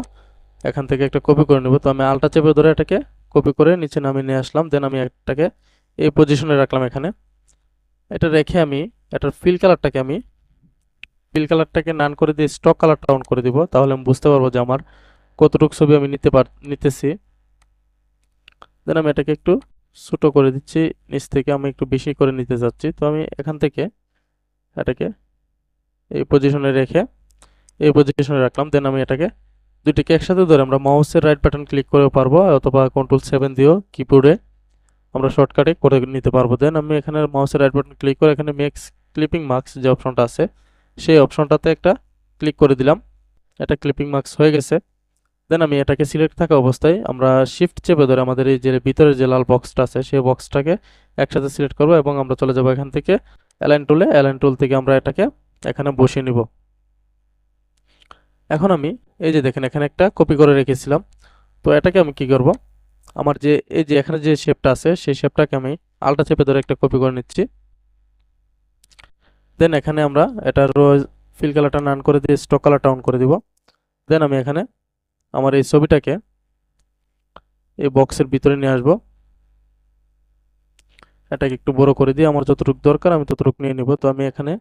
এখান থেকে একটা কপি করে নেব। তো আমি আলটা চেপে ধরে এটাকে কপি করে নিচে নামিয়ে নিয়ে আসলাম। দেন আমি এটাকে এই পজিশনে রাখলাম এখানে। এটা রেখে আমি এটার ফিল কালারটাকে নান করে দিয়ে স্টক কালারটা অন করে দিব, তাহলে আমি বুঝতে পারবো যে আমার কতটুকু ছবি আমি নিতেছি। দেন আমি এটাকে একটু ছোট করে দিচ্ছি, নিচ থেকে আমি একটু বেশি করে নিতে যাচ্ছি। তো আমি এখান থেকে এটাকে এই পজিশনে রেখে এই পজিশনে রাখলাম। দেন আমি এটাকে দুইটাকে একসাথে ধরে আমরা মাউসের রাইট বাটন ক্লিক করেও পারবো, অথবা Ctrl+7 দিয়েও কিবোর্ডে আমরা শর্টকাটে করে নিতে পারবো। দেন আমি এখানে মাউসের রাইট বাটন ক্লিক করে এখানে মেক্স ক্লিপিং মার্কস যে অপশনটা আছে, সেই অপশনটাতে একটা ক্লিক করে দিলাম। এটা ক্লিপিং মার্কস হয়ে গেছে। দেন আমি এটাকে সিলেক্ট থাকা অবস্থায় আমরা শিফট চেপে ধরে আমাদের এই যে ভিতরের যে লাল বক্সটা আছে সেই বক্সটাকে একসাথে সিলেক্ট করব এবং আমরা চলে যাব এখান থেকে অ্যালাইন টুল থেকে আমরা এটাকে এখানে বসিয়ে নিব। এখন আমি এই যে দেখেন এখানে একটা কপি করে রেখেছিলাম, তো এটাকে আমি কি করব, আমার যে এই যে এখানে যে শেপটা আছে সেই শেপটাকে আমি আলটা চেপে ধরে একটা কপি করে নিচ্ছি। দেন এখানে আমরা এটার ফিল কালারটা নান করে দিয়ে স্টক কালারটা অন করে দিব। দেন আমি এখানে আমার এই ছবিটাকে এই বক্সের ভিতরে নিয়ে আসব। এটাকে একটু বড় করে দিয়ে আমার যতটুকু দরকার আমি ততটুকু নিয়ে নিব। তো আমি এখানে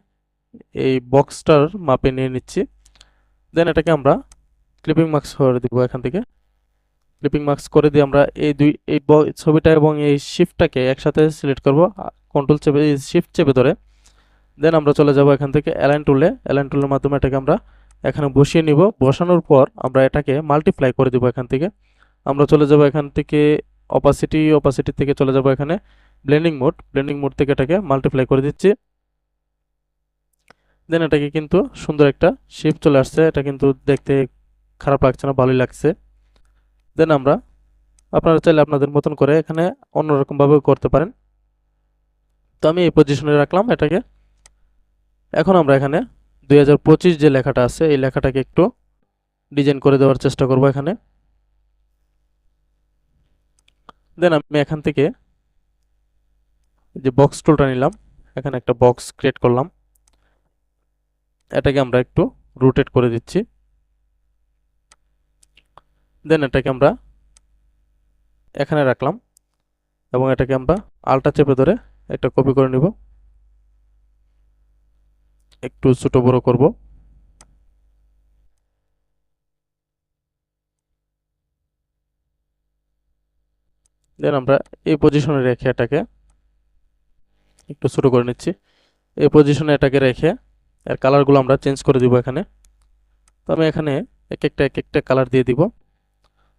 এই বক্সটার মাপে নিয়ে নিচ্ছি। দেন এটাকে আমরা ক্লিপিং মার্কস করে দিব। এখান থেকে ক্লিপিং মার্কস করে দিয়ে আমরা এই ছবিটা এবং এই শিফটটাকে একসাথে সিলেক্ট করব কন্ট্রোল চেপে শিফট চেপে ধরে। দেন আমরা চলে যাব এখান থেকে অ্যালাইন টুলের মাধ্যমে এটাকে আমরা এখানে বসিয়ে নিব। বসানোর পর আমরা এটাকে মাল্টিপ্লাই করে দিব। এখান থেকে আমরা চলে যাব এখান থেকে অপাসিটি থেকে চলে যাব এখানে ব্লেন্ডিং মোড থেকে এটাকে মাল্টিপ্লাই করে দিচ্ছি। দেন এটাকে কিন্তু সুন্দর একটা শেপ চলে আসছে, এটা কিন্তু দেখতে খারাপ লাগছে না, ভালোই লাগছে। দেন আপনারা চাইলে আপনাদের মতন করে এখানে অন্যরকম ভাবে করতে পারেন। তো আমি এই পজিশনে রাখলাম এটাকে। এখন আমরা এখানে 2025 যে লেখাটা আছে এই লেখাটাকে একটু ডিজাইন করে দেওয়ার চেষ্টা করব এখানে। দেন আমি এখান থেকে যে বক্স টুলটা নিলাম, এখানে একটা বক্স ক্রিয়েট করলাম। এটাকে আমরা একটু রোটেট করে দিচ্ছি। দেন এটাকে আমরা এখানে রাখলাম এবং এটাকে আমরা আলটা চেপে ধরে একটা কপি করে নিব, একটু ছোট বড় করব। দেন আমরা এই পজিশনে রেখে এটাকে একটু ছোট করে নিচ্ছি। এই পজিশনে এটাকে রেখে এর কালারগুলো আমরা চেঞ্জ করে দিব এখানে। তো আমি এখানে এক একটা কালার দিয়ে দিব।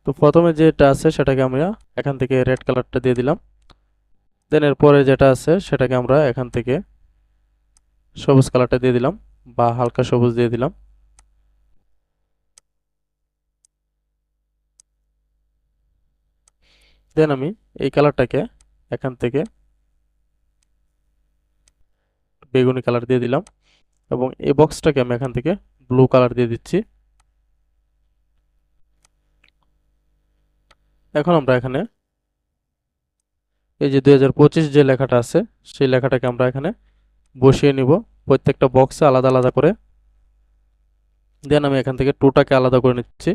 তো প্রথমে যেটা আছে সেটাকে আমরা এখান থেকে রেড কালারটা দিয়ে দিলাম। দেন এরপরে যেটা আছে সেটাকে আমরা এখান থেকে সবুজ কালারটা দিয়ে দিলাম বা হালকা সবুজ দিয়ে দিলাম। দেন আমি এই কালারটাকে এখান থেকে বেগুনি কালার দিয়ে দিলাম এবং এই বক্সটাকে আমি এখান থেকে ব্লু কালার দিয়ে দিচ্ছি। এখন আমরা এখানে এই যে 2025 যে লেখাটা আছে সেই লেখাটাকে আমরা এখানে বসিয়ে নিব প্রত্যেকটা বক্সে আলাদা আলাদা করে। দেন আমি এখান থেকে টুটাকে আলাদা করে নিচ্ছি।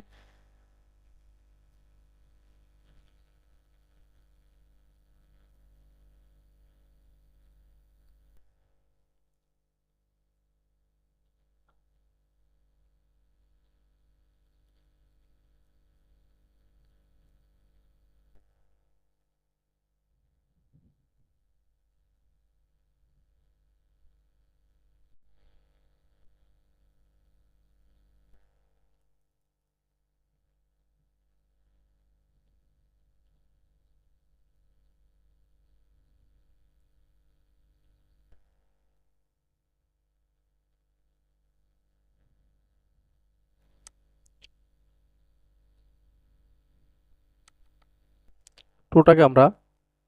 টুটাকে আমরা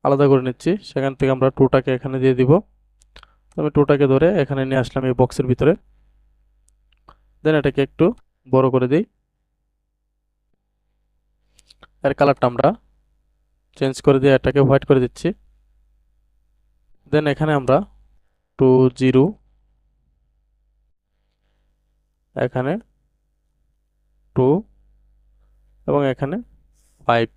আলাদা করে নিচ্ছি, সেখান থেকে আমরা টুটাকে এখানে দিয়ে দিব। আমি টুটাকে ধরে এখানে নিয়ে আসলাম এই বক্সের ভিতরে। দেন এটাকে একটু বড় করে দিই। এর কালারটা আমরা চেঞ্জ করে দিয়ে এটাকে হোয়াইট করে দিচ্ছি। দেন এখানে আমরা 20, এখানে 2 এবং এখানে 5,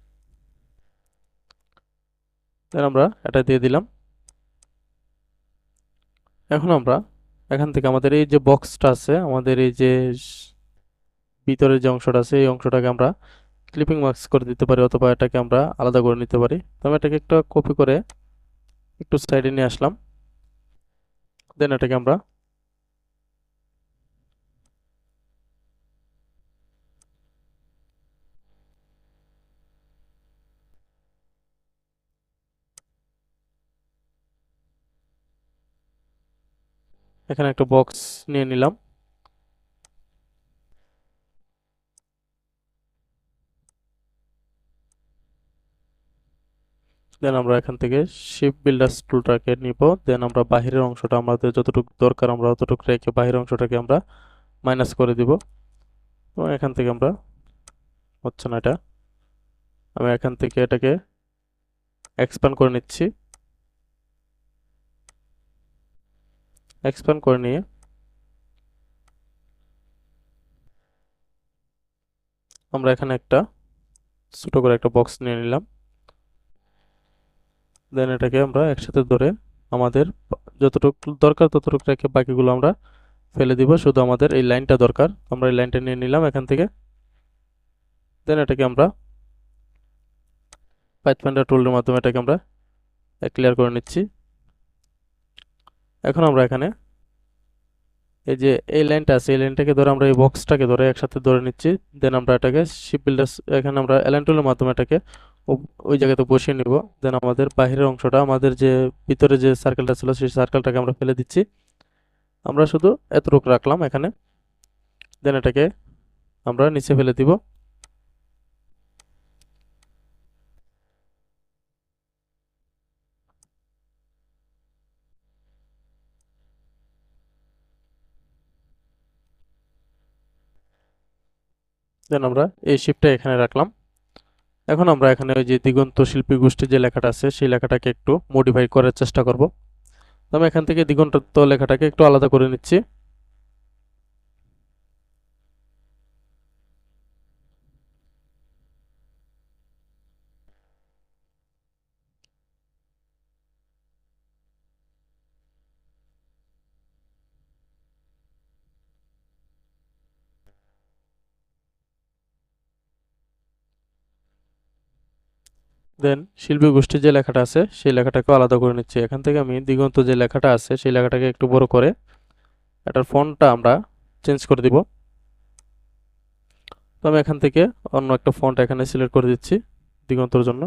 দেন আমরা এটা দিয়ে দিলাম। এখন আমরা এখান থেকে আমাদের এই যে বক্সটা আছে, আমাদের এই যে ভিতরের যে অংশটা আছে এই অংশটাকে আমরা ক্লিপিং মার্কস করে দিতে পারি অথবা এটাকে আমরা আলাদা করে নিতে পারি। তো আমি এটাকে একটা কপি করে একটু সাইডে নিয়ে আসলাম। দেন এটাকে আমরা এখানে একটা বক্স নিয়ে নিলাম। দেন আমরা এখান থেকে শিপ বিল্ডার্স টুলটাকে নিব। দেন আমরা বাহিরের অংশটা আমাদের যতটুকু দরকার আমরা ততটুকু রেখে বাহিরের অংশটাকে আমরা মাইনাস করে দিব এবং এখান থেকে আমরা, হচ্ছে না এটা, আমি এখান থেকে এটাকে এক্সপ্যান্ড করে নিচ্ছি। এক্সপ্যান্ড করে নিয়ে আমরা এখানে একটা ছোট করে একটা বক্স নিয়ে নিলাম। দেন এটাকে আমরা একসাথে ধরে আমাদের যতটুকু দরকার ততটুকু রেখে বাকিগুলো আমরা ফেলে দিব, শুধু আমাদের এই লাইনটা দরকার। আমরা এই লাইনটা নিয়ে নিলাম এখান থেকে। দেন এটাকে আমরা পাইথফাইন্ডার টুলের মাধ্যমে এটাকে আমরা ক্লিয়ার করে নিচ্ছি। এখন আমরা এখানে এই যে এই লাইনটা আছে এই লাইনটাকে ধরে আমরা এই বক্সটাকে ধরে একসাথে ধরে নিচ্ছি। দেন আমরা এটাকে শিপ বিল্ডার্স এখানে আমরা অ্যালাইন টুলের মাধ্যমে এটাকে ওই জায়গাতে বসিয়ে নিব। দেন আমাদের বাহিরের অংশটা, আমাদের যে ভিতরে যে সার্কেলটা ছিল সেই সার্কেলটাকে আমরা ফেলে দিচ্ছি। আমরা শুধু এতটুকু রাখলাম এখানে। দেন এটাকে আমরা নিচে ফেলে দিব। দেন আমরা এই শিপটা এখানে রাখলাম। এখন আমরা এখানে ওই যে দিগন্ত শিল্পী গোষ্ঠীর যে লেখাটা আছে সেই লেখাটাকে একটু মডিফাই করার চেষ্টা করব। তো আমি এখান থেকে দিগন্ত লেখাটাকে একটু আলাদা করে নিচ্ছি। দেন শিল্পী গোষ্ঠীর যে লেখাটা আছে সেই লেখাটাকেও আলাদা করে নিচ্ছি। এখান থেকে আমি দিগন্ত যে লেখাটা আছে সেই লেখাটাকে একটু বড় করে এটার ফন্টটা আমরা চেঞ্জ করে দিব। তো আমি এখান থেকে অন্য একটা ফন্ট এখানে সিলেক্ট করে দিচ্ছি দিগন্তর জন্য।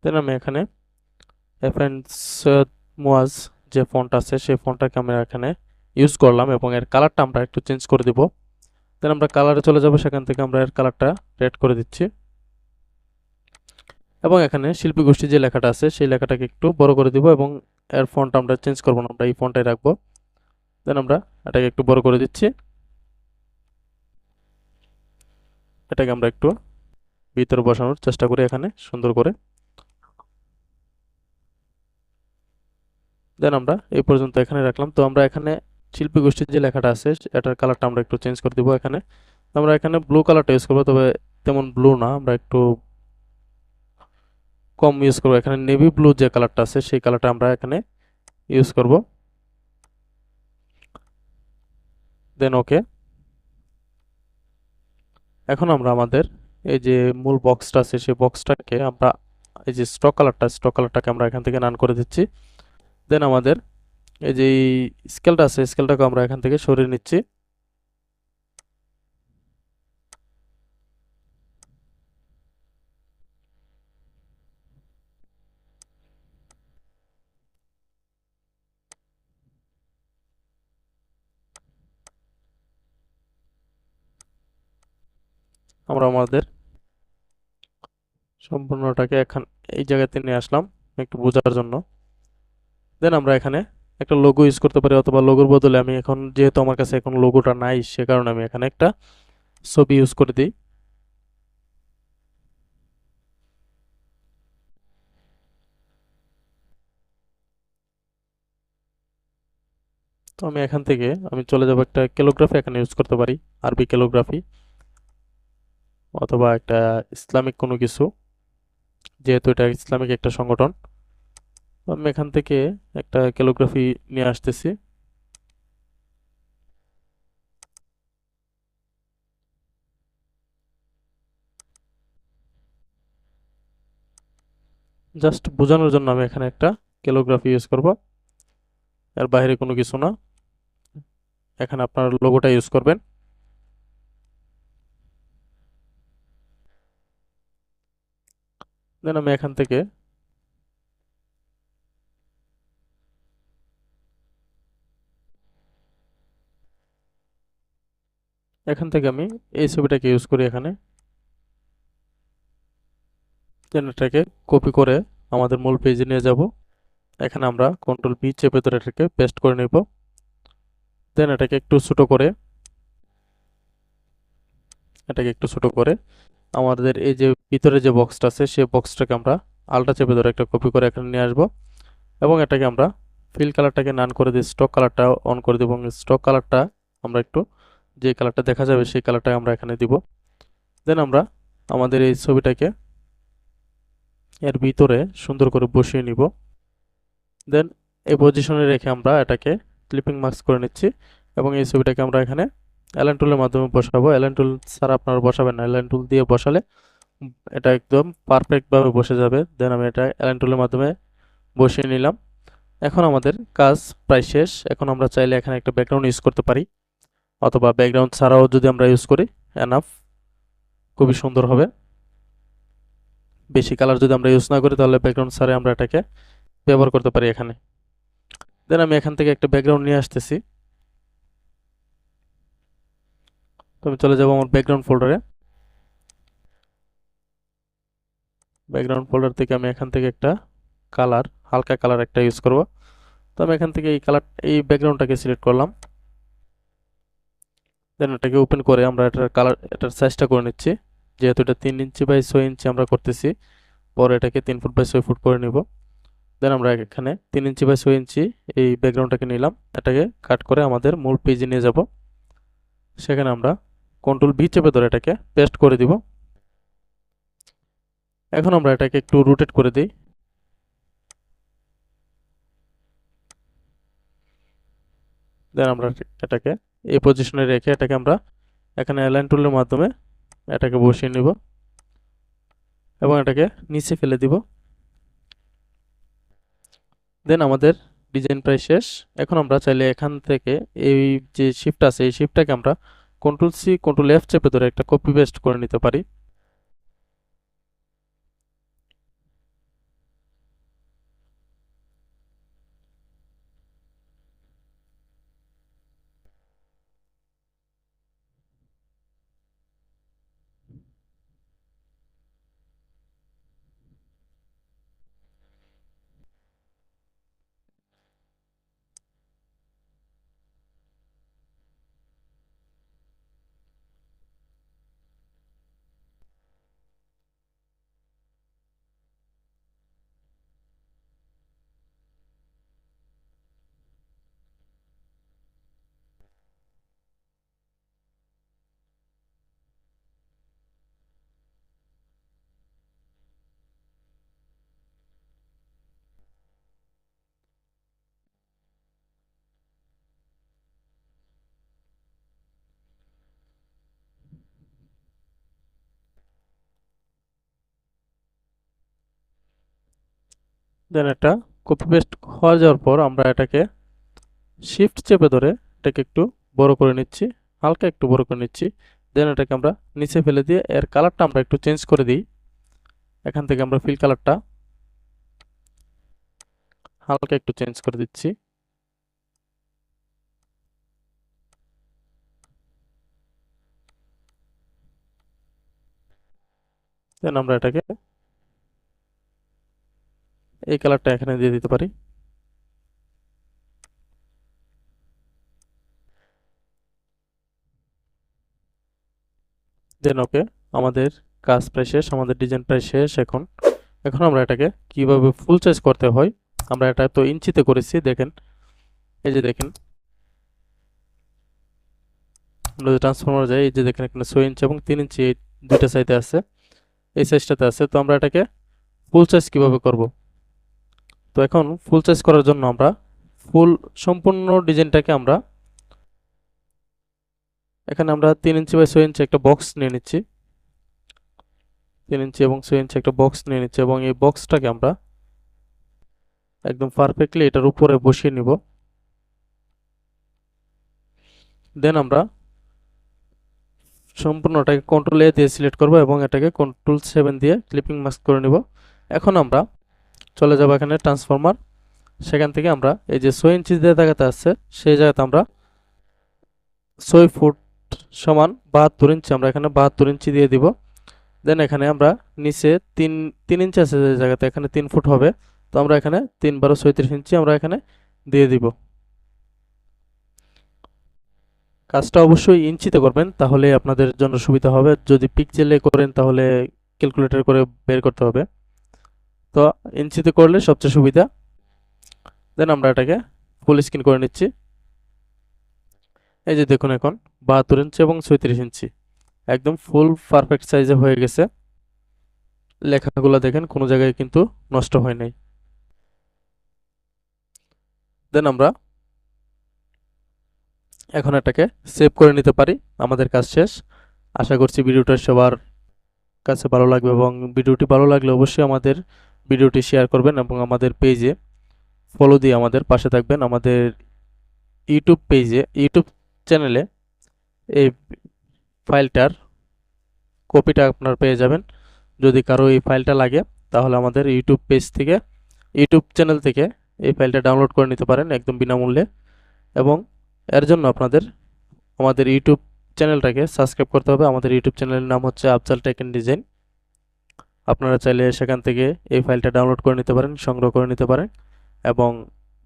দেন আমি এখানে এফএনস মুয়াজ যে ফন্ট আছে সেই ফন্টটাকে আমরা এখানে ইউজ করলাম এবং এর কালারটা আমরা একটু চেঞ্জ করে দিব। দেন আমরা কালারে চলে যাব, সেখান থেকে আমরা এর কালারটা রেড করে দিচ্ছি এবং এখানে শিল্পী গোষ্ঠী যে লেখাটা আছে সেই লেখাটাকে একটু বড় করে দিব এবং এর ফন্ট আমরা চেঞ্জ করব না, আমরা এই ফন্টটাই রাখবো। দেন আমরা এটাকে একটু বড় করে দিচ্ছি, এটাকে আমরা একটু ভিতরে বসানোর চেষ্টা করি এখানে সুন্দর করে। দেন আমরা এই পর্যন্ত এখানে রাখলাম। তো আমরা এখানে শিল্পী গোষ্ঠীর যে লেখাটা আছে এটার কালারটা আমরা একটু চেঞ্জ করে দিব এখানে। আমরা এখানে ব্লু কালারটা ইউজ করবো, তবে তেমন ব্লু না, আমরা একটু কম ইউজ করবো। এখানে নেভি ব্লু যে কালারটা আছে সেই কালারটা আমরা এখানে ইউজ করব। দেন ওকে। এখন আমরা আমাদের এই যে মূল বক্সটা আছে সেই বক্সটাকে আমরা এই যে স্টক কালারটাকে আমরা এখান থেকে নান করে দিচ্ছি। দেন আমাদের এই যে স্কেলটা আছে স্কেলটাকে আমরা এখান থেকে সরিয়ে নিচ্ছি। আমরা আমাদের সম্পূর্ণটাকে এখন এই জায়গাতে নিয়ে আসলাম একটু বোঝার জন্য। দেন আমরা এখানে একটা লোগো ইউজ করতে পারি, অথবা লোগোর বদলে আমি এখন যেহেতু আমার কাছে এখন লোগোটা নাই সে কারণে আমি এখানে একটা ছবি ইউজ করে দিই। তো আমি এখান থেকে আমি চলে যাব, একটা ক্যালিগ্রাফি এখানে ইউজ করতে পারি, আরবি ক্যালিগ্রাফি অথবা একটা ইসলামিক কোনো কিছু, যেহেতু এটা ইসলামিক একটা সংগঠন। তো আমি এখান থেকে একটা ক্যালিগ্রাফি নিয়ে আসতেছি। জাস্ট বোঝানোর জন্য আমি এখানে একটা ক্যালিগ্রাফি ইউজ করব, এর বাইরে কোনো কিছু না। এখানে আপনার লোগোটা ইউজ করবেন। দেন আমি এখান থেকে আমি এই ছবিটাকে ইউজ করি এখানে। দেন এটাকে কপি করে আমাদের মূল পেজে নিয়ে যাব। এখানে আমরা কন্ট্রোল ভি চেপে ধরে এটাকে পেস্ট করে নেব। দেন এটাকে একটু ছোট করে আমাদের এই যে ভিতরে যে বক্সটা আছে সেই বক্সটাকে আমরা আলটা চেপে ধরে একটা কপি করে এখানে নিয়ে আসব এবং এটাকে আমরা ফিল কালারটাকে নান করে দিই, স্টক কালারটা অন করে দেব এবং স্টক কালারটা আমরা একটু যে কালারটা দেখা যাবে সেই কালারটা আমরা এখানে দিব। দেন আমরা আমাদের এই ছবিটাকে এর ভিতরে সুন্দর করে বসিয়ে নিব। দেন এই পজিশনে রেখে আমরা এটাকে ক্লিপিং মাস্ক করে নিচ্ছি এবং এই ছবিটাকে আমরা এখানে অ্যালাইন টুলের মাধ্যমে বসাবো। অ্যালাইন টুল ছাড়া আপনারা বসাবেন না, অ্যালাইন টুল দিয়ে বসালে এটা একদম পারফেক্টভাবে বসে যাবে। দেন আমি এটা অ্যালাইন টুলের মাধ্যমে বসিয়ে নিলাম। এখন আমাদের কাজ প্রায় শেষ। এখন আমরা চাইলে এখানে একটা ব্যাকগ্রাউন্ড ইউজ করতে পারি, অথবা ব্যাকগ্রাউন্ড ছাড়াও যদি আমরা ইউজ করি এনাফ, খুবই সুন্দর হবে। বেশি কালার যদি আমরা ইউজ না করি তাহলে ব্যাকগ্রাউন্ড ছাড়াই আমরা এটাকে ব্যবহার করতে পারি এখানে। দেন আমি এখান থেকে একটা ব্যাকগ্রাউন্ড নিয়ে আসতেছি। তো আমি চলে যাব আমার ব্যাকগ্রাউন্ড ফোল্ডারে। ব্যাকগ্রাউন্ড ফোল্ডার থেকে আমি এখান থেকে একটা কালার, হালকা কালার একটা ইউজ করব। তো আমি এখান থেকে এই ব্যাকগ্রাউন্ডটাকে সিলেক্ট করলাম। দেন এটাকে ওপেন করে আমরা এটার সাইজটা করে নিচ্ছি। যেহেতু এটা 3 ইঞ্চি বাই 6 ইঞ্চি আমরা করতেছি, পরে এটাকে 3 ফুট বাই 6 ফুট করে নিব। দেন আমরা এখানে 3 ইঞ্চি বাই 6 ইঞ্চি এই ব্যাকগ্রাউন্ডটাকে নিলাম, এটাকে কাট করে আমাদের মূল পেজে নিয়ে যাব। সেখানে আমরা কন্ট্রোল ভি চেপে ধরে এটাকে পেস্ট করে দিব। এখন আমরা এটাকে একটু রোটেট করে দিই। দেন আমরা এটাকে এই পজিশনে রেখে এটাকে আমরা এখানে অ্যালাইন টুলের মাধ্যমে এটাকে বসিয়ে নিব এবং এটাকে নিচে ফেলে দিব। দেন আমাদের ডিজাইন প্রায় শেষ। এখন আমরা চাইলে এখান থেকে এই যে শিফট আছে এই শিফটটাকে আমরা কন্ট্রোল সি কন্ট্রোল এফ চেপে ধরে একটা কপি পেস্ট করে নিতে পারি। দেন এটা কপি পেস্ট হয়ে যাওয়ার পর আমরা এটাকে শিফট চেপে ধরে এটাকে একটু বড় করে নিচ্ছি, হালকা একটু বড় করে নিচ্ছি। দেন এটাকে আমরা নিচে ফেলে দিয়ে এর কালারটা আমরা একটু চেঞ্জ করে দিই। এখান থেকে আমরা ফিল কালারটা হালকা একটু চেঞ্জ করে দিচ্ছি। দেন আমরা এটাকে এই কালারটা এখানে দিয়ে দিতে পারি। দেন ওকে, আমাদের কাজ প্রায় শেষ, আমাদের ডিজাইন প্রায় শেষ। এখন এখন আমরা এটাকে কিভাবে ফুল সাইজ করতে হয়, আমরা এটা তো ইঞ্চিতে করেছি, দেখেন এই যে দেখেন আমরা যদি ট্রান্সফরমার যাই, এই যে দেখেন এখানে 6 ইঞ্চি এবং 3 ইঞ্চি এই দুইটা সাইজে আছে, এই সাইজটাতে আছে। তো আমরা এটাকে ফুল সাইজ কিভাবে করব, তো এখন ফুল সাইজ করার জন্য আমরা ফুল সম্পূর্ণ ডিজাইনটাকে আমরা এখানে আমরা 3 ইঞ্চি বাই 6 ইঞ্চি একটা বক্স নিয়ে নিচ্ছি, 3 ইঞ্চি এবং 6 ইঞ্চি একটা বক্স নিয়ে নিচ্ছি এবং এই বক্সটাকে আমরা একদম পারফেক্টলি এটার উপরে বসিয়ে নিব। দেন আমরা সম্পূর্ণটাকে কন্ট্রোল এ দিয়ে সিলেক্ট করব এবং এটাকে কন্ট্রোল 7 দিয়ে ক্লিপিং মাস্ক করে নিব। এখন আমরা চলে যাব এখানে ট্রান্সফরমার, সেখান থেকে আমরা এই যে 6 ইঞ্চি দিয়ে দেখাতে আসছে সেই জায়গাতে আমরা 6 ফুট সমান 72 ইঞ্চি আমরা এখানে 72 ইঞ্চি দিয়ে দিব। দেন এখানে আমরা নিচে 3 ইঞ্চি আছে যে জায়গাতে, এখানে 3 ফুট হবে, তো আমরা এখানে 3 12 36 ইঞ্চি আমরা এখানে দিয়ে দিব। কাজটা অবশ্যই ইঞ্চিতে করবেন, তাহলে আপনাদের জন্য সুবিধা হবে। যদি পিক্সেলে করেন তাহলে ক্যালকুলেটর করে বের করতে হবে, তো ইঞ্চিতে করলে সবচেয়ে সুবিধা। দেন আমরা এটাকে ফুল স্ক্রিন করে নিচ্ছি। এই যে দেখুন এখন 72 ইঞ্চি এবং 36 ইঞ্চি একদম ফুল পারফেক্ট সাইজে হয়ে গেছে। লেখাগুলো দেখেন কোনো জায়গায় কিন্তু নষ্ট হয় নাই। দেন আমরা এখন এটাকে সেভ করে নিতে পারি, আমাদের কাজ শেষ। আশা করছি ভিডিওটা সবার কাছে ভালো লাগবে এবং ভিডিওটি ভালো লাগলে অবশ্যই আমাদের ভিডিওটি শেয়ার করবেন এবং আমাদের পেজে ফলো দিয়ে আমাদের পাশে থাকবেন। আমাদের ইউটিউব চ্যানেলে এই ফাইলটার কপিটা আপনার পেয়ে যাবেন। যদি কারো এই ফাইলটা লাগে তাহলে আমাদের ইউটিউব চ্যানেল থেকে এই ফাইলটা ডাউনলোড করে নিতে পারেন একদম বিনামূল্যে। এবং এর জন্য আপনাদের আমাদের ইউটিউব চ্যানেলটাকে সাবস্ক্রাইব করতে হবে। আমাদের ইউটিউব চ্যানেলের নাম হচ্ছে আফজাল টেক এন্ড ডিজাইন। আপনারা চাইলে সেখান থেকে এই ফাইলটা ডাউনলোড করে নিতে পারেন, সংগ্রহ করে নিতে পারেন এবং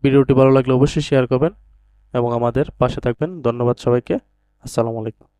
ভিডিওটি ভালো লাগলে অবশ্যই শেয়ার করবেন এবং আমাদের পাশে থাকবেন। ধন্যবাদ সবাইকে। আসসালামু আলাইকুম।